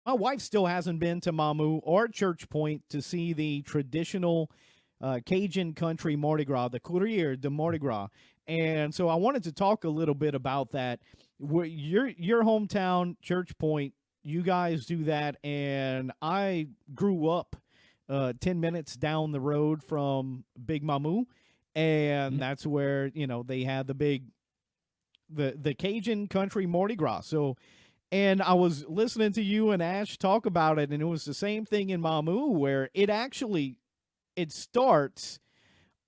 My wife still hasn't been to Mamou or Church Point to see the traditional Cajun Country Mardi Gras, the Courrier de Mardi Gras. And so I wanted to talk a little bit about that. Your hometown, Church Point, you guys do that, and I grew up 10 minutes down the road from Big Mamou, and Mhm. that's where they had the Cajun Country Mardi Gras. So, and I was listening to you and Ash talk about it, and it was the same thing in Mamou, where it starts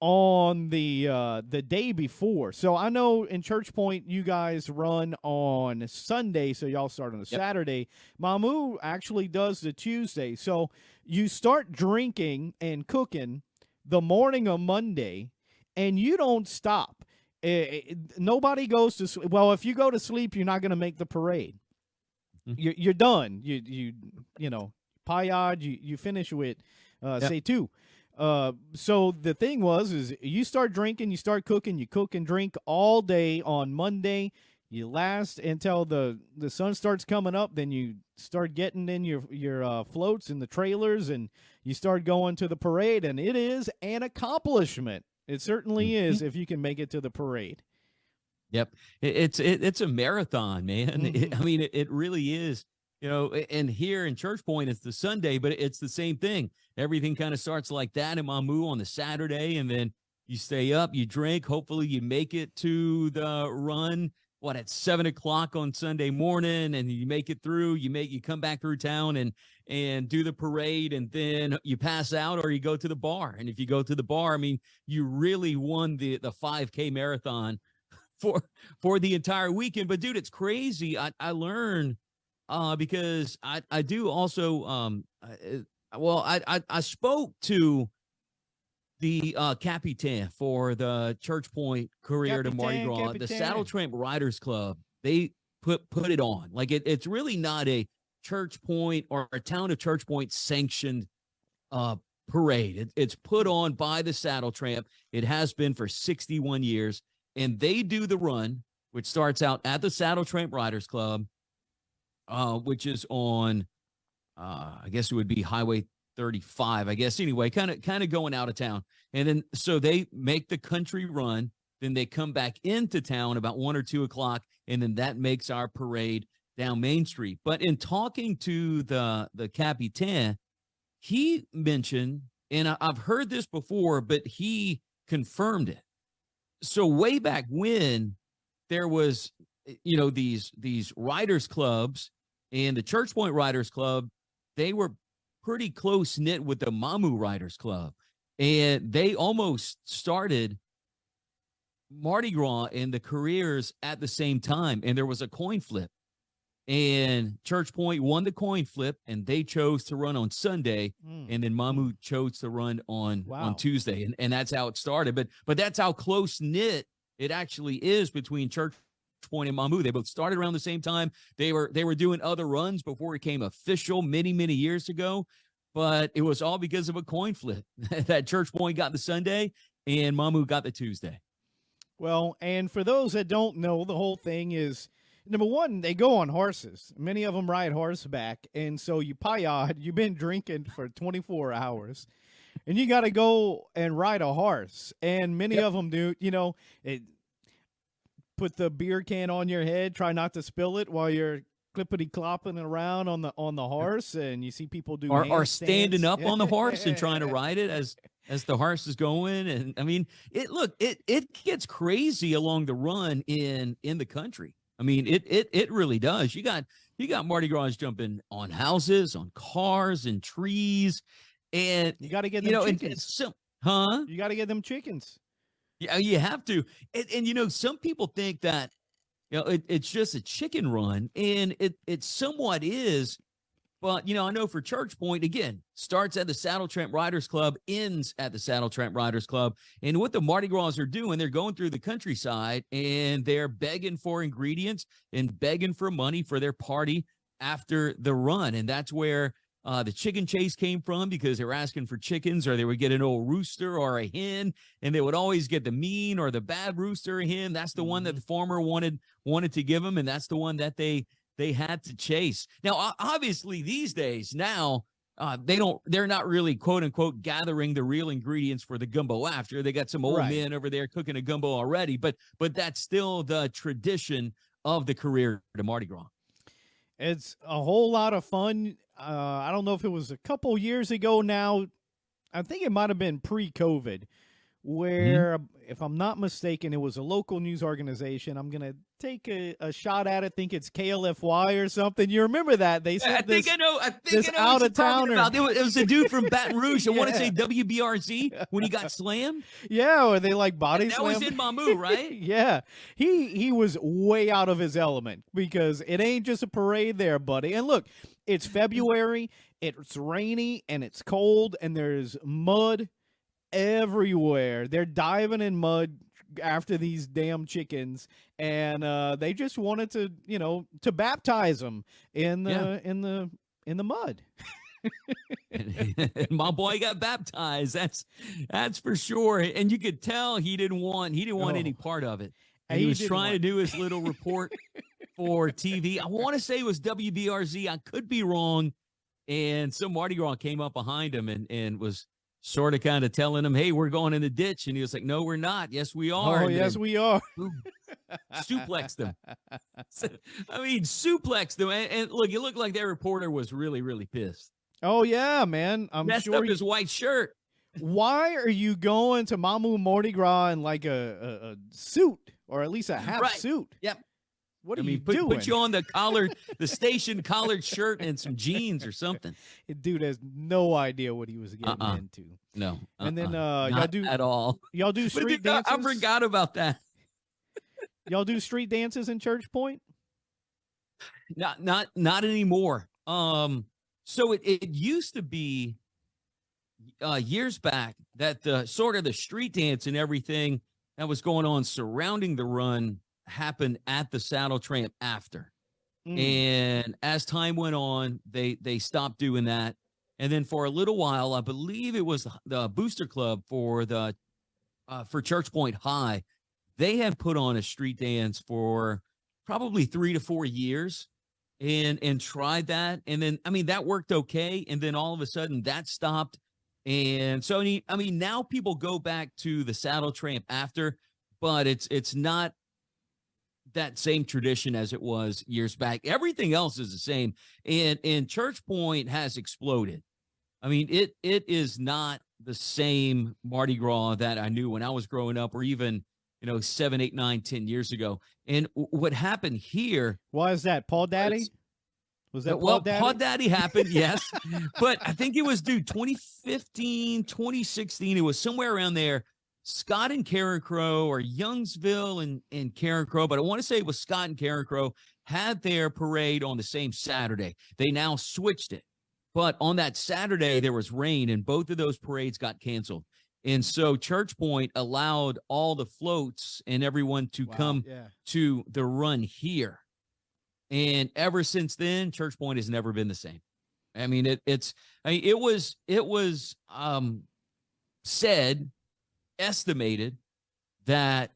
on the day before. So I know in Church Point you guys run on Sunday, so y'all start on the Yep. Saturday. Mamou actually does the Tuesday. So you start drinking and cooking the morning of Monday, and you don't stop. Nobody goes to sleep. Well, if you go to sleep, you're not going to make the parade. Mhm. You're done. You know, payad. You finish with Yep. say two. So the thing is you start drinking, you start cooking, you cook and drink all day on Monday. You last until the sun starts coming up. Then you start getting in your floats and the trailers, and you start going to the parade. And it is an accomplishment. It certainly Mhm. is if you can make it to the parade. Yep. It's a marathon, man. Mm-hmm. I mean, it really is. And here in Church Point, it's the Sunday, but it's the same thing. Everything kind of starts like that in Mamou on the Saturday, and then you stay up, you drink. Hopefully, you make it to the run. What at 7 o'clock on Sunday morning, and you make it through. You come back through town and do the parade, and then you pass out or you go to the bar. And if you go to the bar, I mean, you really won the 5K marathon for for the entire weekend. But dude, it's crazy. I learned because I do also well I spoke to the Capitan for the Church Point Courier de Mardi Capitan, Gras, the Saddle Capitan. Tramp Riders Club. They put it on like it's really not a Church Point or a town of Church Point sanctioned uh parade. It's put on by the Saddle Tramp. It has been for 61 years, and they do the run, which starts out at the Saddle Tramp Riders Club, which is on, I guess it would be Highway 35. I guess anyway, kind of going out of town, and then so they make the country run. Then they come back into town about 1 or 2 o'clock, and then that makes our parade down Main Street. But in talking to the Capitan, he mentioned, and I've heard this before, but he confirmed it. So way back when there was, these riders clubs, and the Church Point Riders Club, they were pretty close knit with the Mamou Riders Club, and they almost started Mardi Gras and the careers at the same time, and there was a coin flip. And Church Point won the coin flip, and they chose to run on Sunday, Mm, and then mm. Mamou chose to run on Wow. Tuesday, and that's how it started. But that's how close knit it actually is between Church Point and Mamou. They both started around the same time. They were doing other runs before it became official many years ago, but it was all because of a coin flip that Church Point got the Sunday and Mamou got the Tuesday. Well, and for those that don't know, the whole thing is number one, they go on horses. Many of them ride horseback. And so you payad, you've been drinking for 24 hours, and you got to go and ride a horse. And many Yep. of them do, put the beer can on your head, try not to spill it while you're clippity clopping around on the horse. And you see people do Or standing handstands. up on the horse and trying to ride it as the horse is going. And I mean, it gets crazy along the run in the country. I mean, it really does. You got Mardi Gras jumping on houses, on cars, and trees, and You got to get them it's chickens. so, huh? You got to get them chickens. Yeah, you have to. And some people think that it's just a chicken run, and it somewhat is. But, I know for Church Point, again, starts at the Saddle Tramp Riders Club, ends at the Saddle Tramp Riders Club. And what the Mardi Gras are doing, they're going through the countryside, and they're begging for ingredients and begging for money for their party after the run. And that's where the chicken chase came from, because they were asking for chickens, or they would get an old rooster or a hen, and they would always get the mean or the bad rooster or hen. That's the one that Mm-hmm. the farmer wanted to give them, and that's the one that they had to chase. Now, obviously, these days now. They're not really quote unquote gathering the real ingredients for the gumbo after. They got some old men over there cooking a gumbo already, but that's still the tradition of the career to Mardi Gras. It's a whole lot of fun. I don't know if it was a couple years ago now. I think it might have been pre-COVID, where, if I'm not mistaken, it was a local news organization. I'm going to take a shot at it. Think it's KLFY or something. You remember that? They said I think I know this out-of-towner. It was a dude from Baton Rouge. I want to say WBRZ when he got slammed. Yeah, or they like body that slammed. was in Mamou, right? Yeah. He was way out of his element because it ain't just a parade there, buddy. And look, it's February, it's rainy, and it's cold, and there's mud everywhere. They're diving in mud after these damn chickens, and they just wanted to, to baptize them in the mud. And my boy got baptized. That's for sure. And you could tell he didn't want any part of it. And he was trying to do his little report for TV. I want to say it was WBRZ. I could be wrong. And some Mardi Gras came up behind him and was sort of kind of telling him, hey, we're going in the ditch. And he was like, no, we're not. Yes, we are. Oh, yes, we are. Suplexed them. Suplexed them. And look, it looked like that reporter was really, really pissed. Oh, yeah, man. I'm messed sure up his white shirt. Why are you going to Mamou Mardi Gras in like a suit, or at least a half suit? Yep. What are you doing? Put you on the station collared shirt and some jeans or something. Dude has no idea what he was getting into. No. And then y'all do at all. Y'all do street dances. I forgot about that. Y'all do street dances in Church Point? Not anymore. So it used to be years back that the sort of the street dance and everything that was going on surrounding the run happened at the saddle tramp after. And as time went on, they stopped doing that. And then for a little while, I believe it was the Booster Club for Church Point High. They had put on a street dance for probably 3 to 4 years and tried that. And then, that worked okay. And then all of a sudden that stopped. And so, now people go back to the saddle tramp after, but it's not that same tradition as it was years back. Everything else is the same. And Church Point has exploded. It is not the same Mardi Gras that I knew when I was growing up, or even, 7, 8, 9, 10 years ago. And what happened here? Why is that? Paul Daddy? Was that Paul Daddy? Paul Daddy happened, yes. But I think it was, 2015, 2016. It was somewhere around there. Scott and Karen Crow, or Youngsville and Karen Crow, but I want to say it was Scott and Karen Crow, had their parade on the same Saturday. They now switched it. But on that Saturday, there was rain, and both of those parades got canceled. And so Church Point allowed all the floats and everyone to come to the run here. And ever since then, Church Point has never been the same. It was estimated that,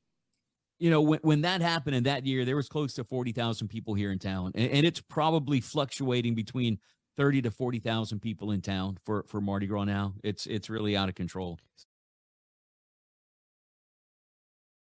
when that happened in that year, there was close to 40,000 people here in town. And it's probably fluctuating between 30 to 40,000 people in town for Mardi Gras now. It's really out of control.